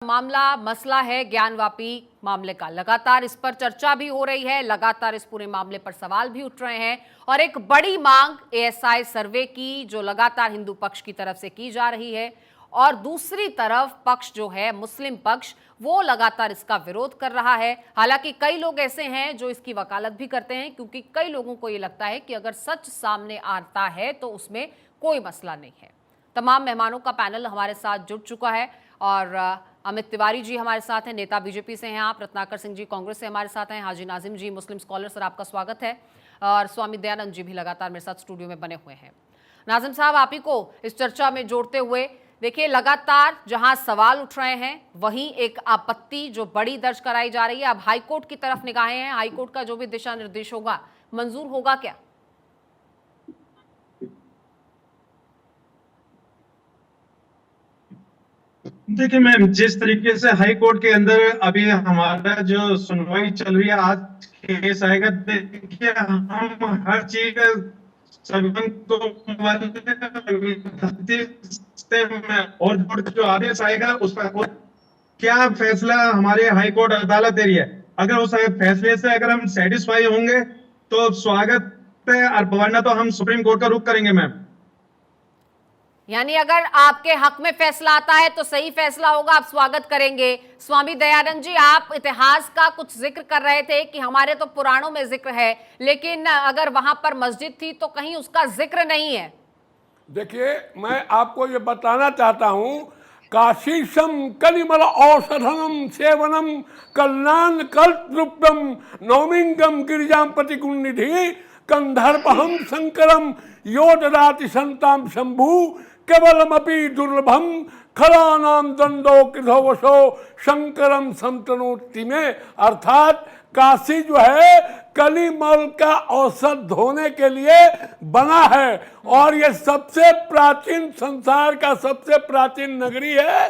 मामला मसला है ज्ञानवापी मामले का। लगातार इस पर चर्चा भी हो रही है, लगातार इस पूरे मामले पर सवाल भी उठ रहे हैं और एक बड़ी मांग एएसआई सर्वे की जो लगातार हिंदू पक्ष की तरफ से की जा रही है और दूसरी तरफ पक्ष जो है मुस्लिम पक्ष वो लगातार इसका विरोध कर रहा है। हालांकि कई लोग ऐसे हैं जो इसकी वकालत भी करते हैं क्योंकि कई लोगों को ये लगता है कि अगर सच सामने आता है तो उसमें कोई मसला नहीं है। तमाम मेहमानों का पैनल हमारे साथ जुड़ चुका है और अमित तिवारी जी हमारे साथ हैं, नेता बीजेपी से हैं आप, रत्नाकर सिंह जी कांग्रेस से हमारे साथ हैं, हाजी नाजिम जी मुस्लिम स्कॉलर सर आपका स्वागत है और स्वामी दयानंद जी भी लगातार मेरे साथ स्टूडियो में बने हुए हैं। नाजिम साहब आप ही को इस चर्चा में जोड़ते हुए, देखिए लगातार जहां सवाल उठ रहे हैं वहीं एक आपत्ति जो बड़ी दर्ज कराई जा रही है। अब हाईकोर्ट की तरफ निगाहें हैं, हाईकोर्ट का जो भी दिशा निर्देश होगा मंजूर होगा क्या? देखिए मैम, जिस तरीके से हाई कोर्ट के अंदर अभी हमारा जो सुनवाई चल रही है, आज केस आएगा, देखिए हम हर चीज का और जो आदेश आएगा उसका क्या फैसला हमारे हाई कोर्ट अदालत दे रही है, अगर उस फैसले से अगर हम सेटिस्फाई होंगे तो स्वागत है, और वरना तो हम सुप्रीम कोर्ट का रुख करेंगे मैम। यानी अगर आपके हक में फैसला आता है तो सही फैसला होगा, आप स्वागत करेंगे। स्वामी दयानंद जी, आप इतिहास का कुछ जिक्र कर रहे थे कि हमारे तो पुराणों में जिक्र है, लेकिन अगर वहां पर मस्जिद थी तो कहीं उसका जिक्र नहीं है। देखिए, मैं आपको ये बताना चाहता हूं, काशीशम कलिमल औषधम सेवनम कल्याण कल्पम नौमिंगम गिरिजाम प्रतिगुणनिधि कंधर्पहम शंकरम यो ददाति संताम शंभु केवलमपि दुर्लभम खलानाम दंडो कृधवशो शंकरम संतनोति में। अर्थात काशी जो है कलिमल का औषध धोने के लिए बना है और ये सबसे प्राचीन, संसार का सबसे प्राचीन नगरी है,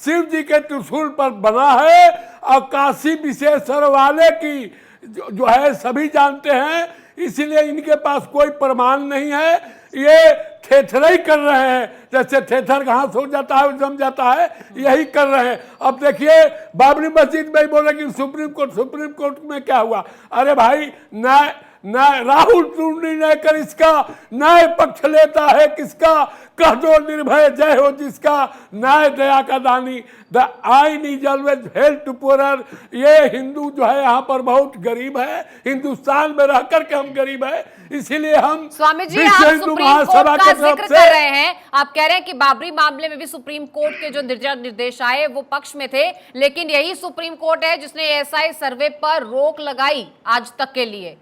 शिव जी के त्रिशूल पर बना है और काशी विशेषर वाले की जो है सभी जानते हैं, इसीलिए इनके पास कोई प्रमाण नहीं है, ये थेथराई कर रहे हैं, जैसे थेथर घास हो जाता है जम जाता है, यही कर रहे हैं। अब देखिए बाबरी मस्जिद में बोले कि सुप्रीम कोर्ट में क्या हुआ? अरे भाई, न्याय राहुल तू निर्णय कर, इसका न्याय पक्ष लेता है किसका? कह दो निर्भय जय हो जिसका, न्याय दया का दानी, द आइन is always help to poor. ये हिंदू जो है यहाँ पर बहुत गरीब है, हिंदुस्तान में रह करके हम गरीब है, इसीलिए हम स्वामी जी आप सुप्रीम कोर्ट का जिक्र कर रहे हैं, आप कह रहे हैं कि बाबरी मामले में भी सुप्रीम कोर्ट के जो निर्देश आए वो पक्ष में थे, लेकिन यही सुप्रीम कोर्ट है जिसने एएसआई सर्वे पर रोक लगाई आज तक के लिए।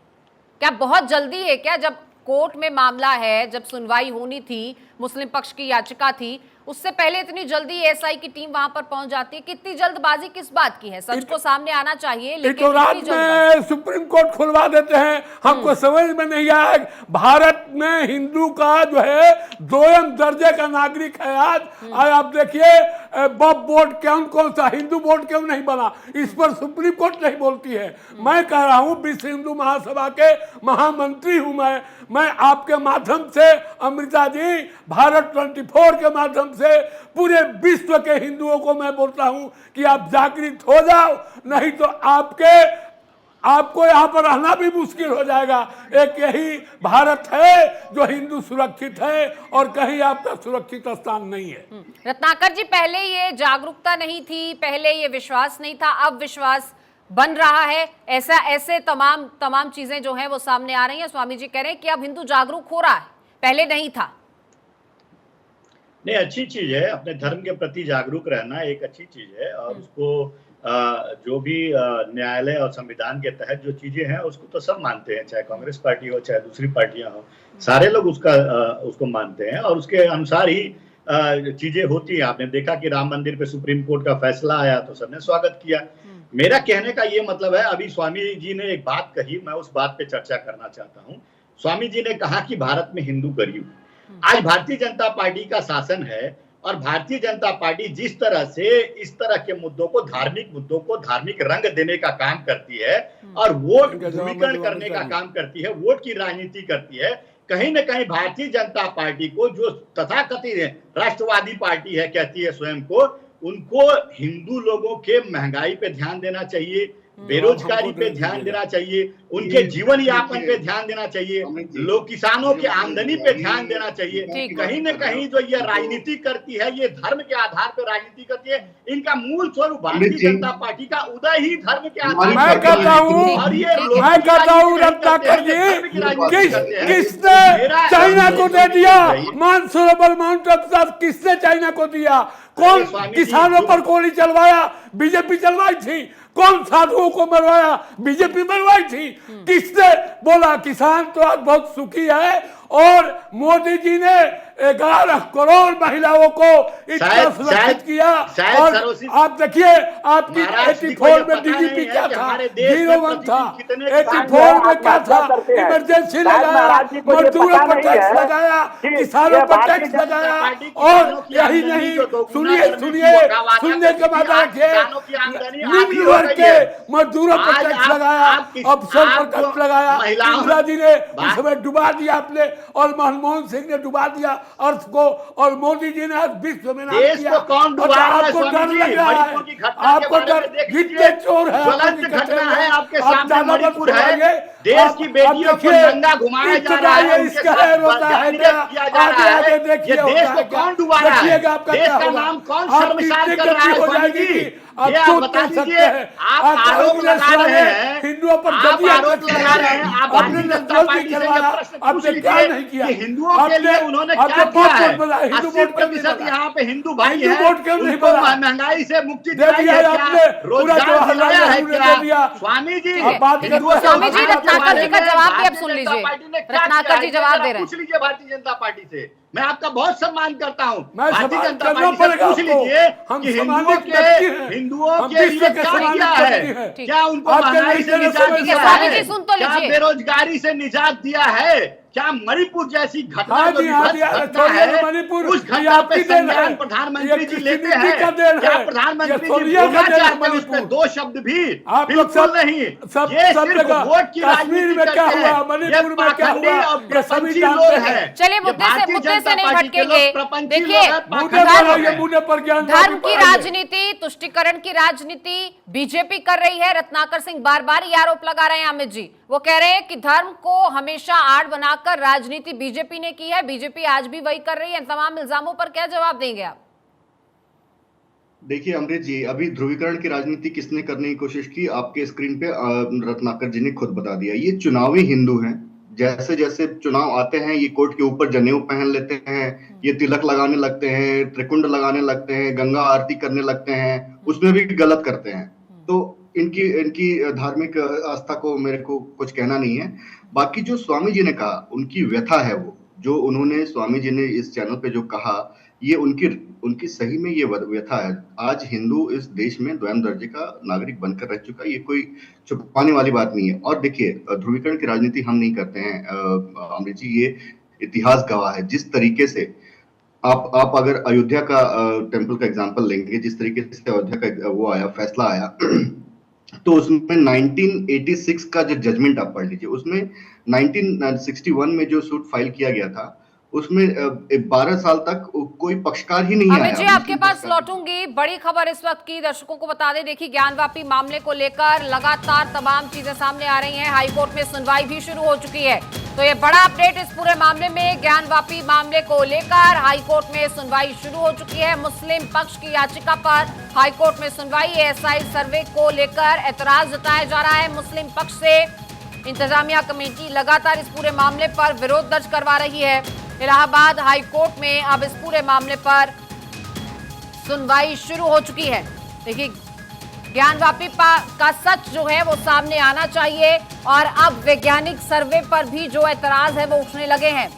क्या बहुत जल्दी है क्या? जब कोर्ट में मामला है, जब सुनवाई होनी थी, मुस्लिम पक्ष की याचिका थी, उससे पहले इतनी जल्दी एएसआई की टीम वहां पर पहुंच जाती है? कितनी जल्दबाजी किस बात की है? सच को सामने आना चाहिए, लेकिन रात में सुप्रीम कोर्ट खुलवा देते हैं। हमको समझ में नहीं आया, भारत में हिंदू का जो है दोयम दर्जे का नागरिक है आज। आप देखिए वक्फ बोर्ड कौन सा हिंदू बोर्ड क्यों नहीं बना, इस पर सुप्रीम कोर्ट नहीं बोलती है। मैं कह रहा हूँ विश्व हिंदू महासभा के महामंत्री हूँ मैं आपके माध्यम से, अमृता जी, भारत 24 के माध्यम से पूरे विश्व के हिंदुओं को मैं बोलता हूं कि आप जागृत हो जाओ, नहीं तो आपको यहाँ पर रहना भी मुश्किल हो जाएगा। एक यही भारत है जो हिंदू सुरक्षित है और कहीं आपका सुरक्षित स्थान नहीं है। रत्नाकर जी, पहले ये जागरूकता नहीं थी, पहले ये विश्वास नहीं था, अब विश्वास बन रहा है, ऐसे तमाम चीजें जो हैं वो सामने आ रही हैं। स्वामी जी कह रहे हैं कि अब हिंदू जागरूक हो रहा है, पहले नहीं था। नहीं, अच्छी चीज है, अपने धर्म के प्रति जागरूक रहना एक अच्छी चीज है और उसको जो भी न्यायालय और संविधान के तहत जो चीजें हैं उसको तो सब मानते हैं, चाहे कांग्रेस पार्टी हो चाहे दूसरी पार्टियां हो, सारे लोग उसको मानते हैं और उसके अनुसार ही चीजें होती हैं। आपने देखा कि राम मंदिर पे सुप्रीम कोर्ट का फैसला आया तो सबने स्वागत किया। मेरा कहने का ये मतलब है, अभी स्वामी जी ने एक बात कही, मैं उस बात पे चर्चा करना चाहता हूँ। स्वामी जी ने कहा कि भारत में हिंदू गरीब। आज भारतीय जनता पार्टी का शासन है और भारतीय जनता पार्टी जिस तरह से इस तरह के मुद्दों को, धार्मिक मुद्दों को धार्मिक रंग देने का काम करती है और वोट ध्रुवीकरण करने का काम करती है, वोट की राजनीति करती है, कहीं न कहीं भारतीय जनता पार्टी को, जो तथाकथित राष्ट्रवादी पार्टी है, कहती है स्वयं को, उनको हिंदू लोगों के महंगाई पे ध्यान देना चाहिए, बेरोजगारी पे ध्यान देना चाहिए, उनके जीवन यापन पे ध्यान देना चाहिए, लोग किसानों की आमदनी पे ध्यान देना चाहिए। कहीं न कहीं जो ये राजनीति करती है, ये धर्म के आधार पर राजनीति करती है। इनका मूल स्वरूप भारतीय जनता पार्टी का उदय ही धर्म के आधार मैं कहता हूँ रत्नाकर जी, किसने चाइना को दे दिया मानसरोवर माउंट अब्सर? किसने चाइना को दिया? कौन किसानों पर गोली चलवाया? बीजेपी चलवाई थी। कौन साधुओं को मरवाया? बीजेपी मरवाई थी। किसने बोला किसान तो आज बहुत सुखी है? और मोदी जी ने 11 करोड़ महिलाओं को इतना सुरक्षित किया। और आप देखिए, आपकी 84 में डीजीपी क्या था? 01 था। 84 में क्या था? इमरजेंसी लगाया, मजदूरों पर टैक्स लगाया, किसानों पर टैक्स लगाया। और यही नहीं, सुनिए सुनने के बाद रखिए, निम्न वर्ग के मजदूरों पर टैक्स लगाया, अफसर पर टैक्स लगाया। इंदिरा जी ने उस समय डुबा दिया आपने, और मनमोहन सिंह ने डुबा दिया अर्थ को, और मोदी जी ने आज विश्व में नाम किया। आपको डर लग रहा है? आपको डर? जितने चोर है आपके सामने मणिपुर है, देश की बेटियों को नंगा घुमाया जा रहा है, इसका होता है क्या? आगे देखिए, देश को कौन डुबा रहा है? देश का नाम कौन शर्मसार कर रहा है? स्वामी जी, ये आप बता दीजिए। आप आरोप लगा रहे हैं, हिंदुओं पर, आप आरोप लगा रहे हैं, आप भारतीय जनता पार्टी से प्रश्न पूछ लीजिए कि हिंदुओं के लिए उन्होंने क्या किया है? 80% यहाँ पे हिंदू भाई हैं, उनको महंगाई से मुक्ति दिलाई है क्या? रोजगार दिलाया है क्या? स्वामी जी, स्वामी जी, रत्नाकर जी का जवाब भी अब सुन लीजिए। रत्नाकर जी जवाब दे रहे हैं। पूछ लीजिए भारतीय जनता पार्टी से। मैं आपका बहुत सम्मान करता हूँ। मैं भारतीय जनता पार्टी से पूछ लीजिए कि हिंदुओं के लिए क्या किया है? क्या उनको महंगाई से निजात दिया है? क्या बेरोजगारी से निजात दिया है? क्या मणिपुर जैसी घटना जो घटना है, उस घटना पे संज्ञान प्रधानमंत्री जी लेते हैं? क्या प्रधानमंत्री जी बोलना चाहते हैं उसमें दो शब्द भी? बिल्कुल नहीं। ये सिर्फ वोट की राजनीति करते हैं। ये पाखंडी और प्रपंची लोग हैं। चलिए, मुद्दे से नहीं भटकेंगे। देखिए, धर्म की राजनीति, तुष्टिकरण की राजनीति बीजेपी कर रही है। रत्नाकर सिंह बार बार ये आरोप लगा रहे हैं अमित जी। वो कह रहे हैं कि धर्म को हमेशा आड़ बनाकर राजनीति बीजेपी ने की है, बीजेपी आज भी वही कर रही है। तमाम इल्जामों पर क्या जवाब देंगे आप? देखिए अमृत जी, अभी ध्रुवीकरण की राजनीति किसने करने की कोशिश की, आपके स्क्रीन पे रत्नाकर जी ने खुद बता दिया। ये चुनावी हिंदू हैं। जैसे जैसे चुनाव आते हैं, ये कोट के ऊपर जनेऊ पहन लेते हैं, ये तिलक लगाने लगते हैं, त्रिकुंड लगाने लगते हैं, गंगा आरती करने लगते हैं, उसमें भी गलत करते हैं। तो इनकी धार्मिक आस्था को मेरे को कुछ कहना नहीं है। बाकी जो स्वामी जी ने कहा, उनकी व्यथा है, वो जो उन्होंने स्वामी जी ने इस चैनल पे जो कहा, ये उनकी सही में ये व्यथा है। आज हिंदू इस देश में द्वैम दर्जे का नागरिक बनकर रह चुका है, ये कोई छुपाने वाली बात नहीं है। और देखिए, ध्रुवीकरण की राजनीति हम नहीं करते हैं अमृत जी, ये इतिहास गवाह है। जिस तरीके से आप अगर अयोध्या का टेम्पल का एग्जाम्पल लेंगे, जिस तरीके से अयोध्या का वो आया, फैसला आया, तो उसमें 1986 का जो जजमेंट आप पढ़ लीजिए, उसमें 1961 में जो सूट फाइल किया गया था, उसमें 12 साल तक कोई पक्षकार ही नहीं आया। अमित जी, आपके पास लौटूंगी। बड़ी खबर इस वक्त की दर्शकों को बता दें। देखिए, ज्ञानवापी मामले को लेकर लगातार तमाम चीजें सामने आ रही हैं। हाईकोर्ट में सुनवाई भी शुरू हो चुकी है। तो ये बड़ा अपडेट इस पूरे मामले में, ज्ञानवापी मामले को लेकर हाईकोर्ट में सुनवाई शुरू हो चुकी है। मुस्लिम पक्ष की याचिका पर हाईकोर्ट में सुनवाई। एएसआई सर्वे को लेकर एतराज जताया जा रहा है मुस्लिम पक्ष से। इंतजामिया कमेटी लगातार इस पूरे मामले पर विरोध दर्ज करवा रही है। इलाहाबाद हाईकोर्ट में अब इस पूरे मामले पर सुनवाई शुरू हो चुकी है। देखिए, ज्ञानवापी का सच जो है वो सामने आना चाहिए, और अब वैज्ञानिक सर्वे पर भी जो एतराज है वो उठने लगे हैं।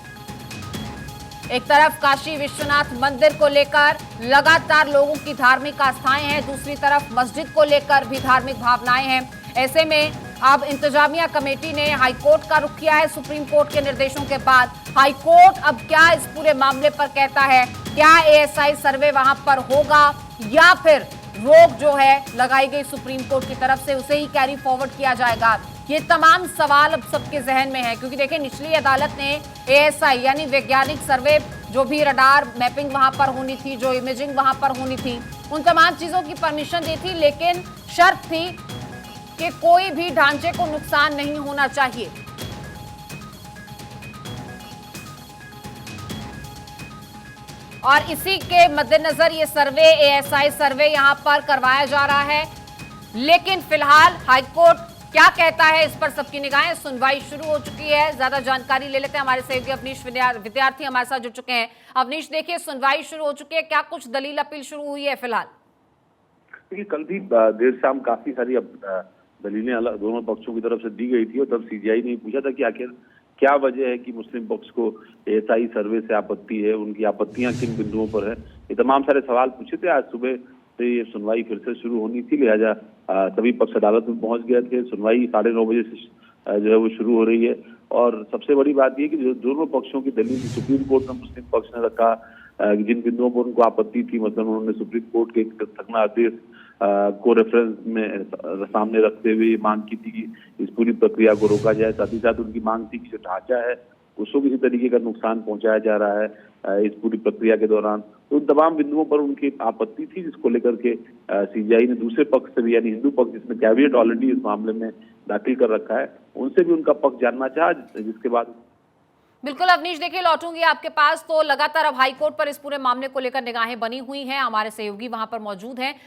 एक तरफ काशी विश्वनाथ मंदिर को लेकर लगातार लोगों की धार्मिक आस्थाएं हैं, दूसरी तरफ मस्जिद को लेकर भी धार्मिक भावनाएं हैं। ऐसे में अब इंतजामिया कमेटी ने हाईकोर्ट का रुख किया है। सुप्रीम कोर्ट के निर्देशों के बाद हाईकोर्ट अब क्या इस पूरे मामले पर कहता है? क्या एएसआई सर्वे वहां पर होगा, या फिर रोक जो है लगाई गई सुप्रीम कोर्ट की तरफ से, उसे ही कैरी फॉरवर्ड किया जाएगा? ये तमाम सवाल अब सबके जहन में है, क्योंकि देखिए निचली अदालत ने एएसआई यानी वैज्ञानिक सर्वे, जो भी रडार मैपिंग वहां पर होनी थी, जो इमेजिंग वहां पर होनी थी, उन तमाम चीजों की परमिशन दी थी, लेकिन शर्त थी कि कोई भी ढांचे को नुकसान नहीं होना चाहिए। और इसी के मद्देनजर ये सर्वे, एएसआई सर्वे यहां पर करवाया जा रहा है। लेकिन फिलहाल हाईकोर्ट क्या कहता है इस पर सबकी निगाहें। सुनवाई शुरू हो चुकी है, ज्यादा जानकारी ले लेते हैं। हमारे सहयोगी अवनीश विद्यार्थी हमारे साथ जुड़ चुके हैं। अवनीश, देखिए सुनवाई शुरू हो चुकी है, क्या कुछ दलील अपील शुरू हुई है फिलहाल? देखिए कल भी देर शाम काफी सारी दलीलें दोनों पक्षों की तरफ से दी गई थी और तब सीजीआई ने पूछा था कि आखिर क्या वजह है कि मुस्लिम पक्ष को एएसआई सर्वे से आपत्ति है, उनकी आपत्तियां किन बिंदुओं पर है। ये तमाम सारे सवाल पूछे थे। आज सुबह से ये सुनवाई फिर से शुरू होनी थी, लिहाजा सभी पक्ष अदालत में पहुंच गए थे। सुनवाई 9:30 बजे से जो है वो शुरू हो रही है। और सबसे बड़ी बात यह कि दोनों पक्षों की दलील सुप्रीम कोर्ट में मुस्लिम पक्ष ने रखा, जिन बिंदुओं पर उनको आपत्ति थी, मतलब उन्होंने सुप्रीम कोर्ट के थकना आदेश को रेफरेंस में सामने रखते हुए मांग की थी कि इस पूरी प्रक्रिया को रोका जाए। साथ ही साथ उनकी मांग थी कि जो ढांचा है उसको किसी तरीके का नुकसान पहुंचाया जा रहा है इस पूरी प्रक्रिया के दौरान। तो उन तमाम बिंदुओं पर उनकी आपत्ति थी, जिसको लेकर के सीजीआई ने दूसरे पक्ष से भी, यानी हिंदू पक्ष जिसमें कैविएट ऑलरेडी इस मामले में दाखिल कर रखा है, उनसे भी उनका पक्ष जानना चाहा, जिसके बाद बिल्कुल अवनीश, देखिए लौटूंगी आपके पास। तो लगातार अब हाईकोर्ट पर इस पूरे मामले को लेकर निगाहें बनी हुई हैं, हमारे सहयोगी वहां पर मौजूद हैं।